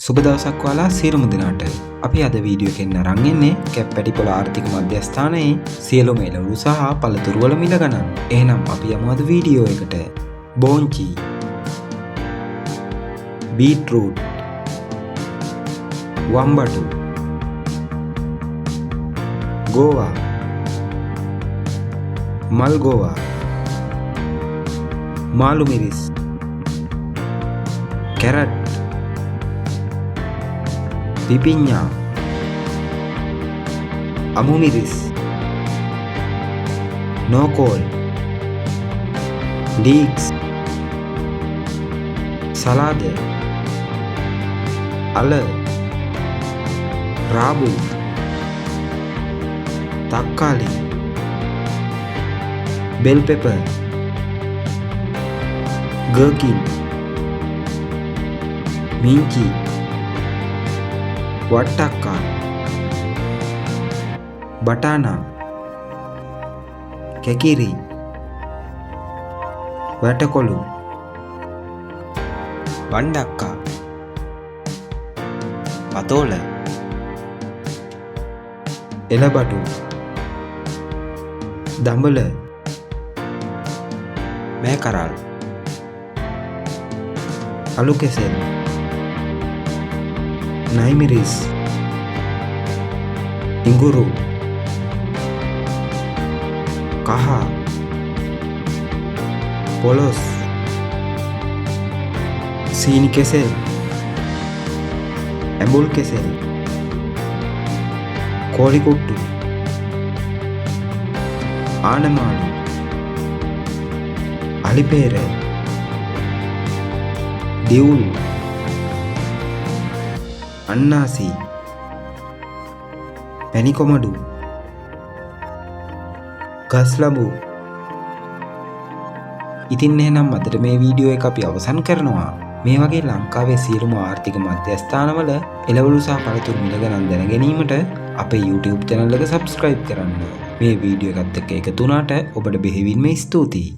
සුබ දවසක් ඔයාලා සියලුම දෙනාට. අපි අද වීඩියෝ එකෙන් අරන් ඉන්නේ කැප්පැටිපොළ ආර්ථික මධ්‍යස්ථානයේ සියලුම එළවලු සහ පළතුරු වල මිල ගණන්. එහෙනම් අපි යමු අද වීඩියෝ එකට. බෝංචි, බීට්රූට්, වම්බටු, ගෝවා, මල් ගෝවා, මාළු මිරිස්, කැරට්, පිපිඤ්ඤා, අමු මිරිස්, නෝකෝල්, ලීක්ස්, සලාද, අල, රාබු, තක්කාලි, බෙල් පෙපර්, ගර්කින්, මිංචි, වට්ටක්කා, බටානා, කැකිරි, වැටකොළු, වණ්ඩක්කා, පතෝල, එළබඩු, දඹල, මෑකරල්, අලු කෙසෙල්, නයිමිරිස්, ඉඟුරු, කහ, පොලොස්, සීනි කෙසෙල්, ඇඹුල් කෙසෙල්, කෝලිකුට්ටු, ආනමාළු, අලිපේර, දිවුල්, අන්නාසි, පැණිකොමඩු, ගස්ලබු. ඉතින් එහෙනම් අදට මේ වීඩියෝ එක අපි අවසන් කරනවා. මේ වගේ ලංකාවේ සියලුම ආර්ථික මධ්‍යස්ථානවල එළවලු සහ පළතුරු මිල ගණන් දැන ගැනීමට අපේ YouTube channel එක subscribe කරන්න. මේ වීඩියෝ එකත් එක්ක එකතු වුණාට ඔබට බෙහෙවින්ම ස්තුතියි.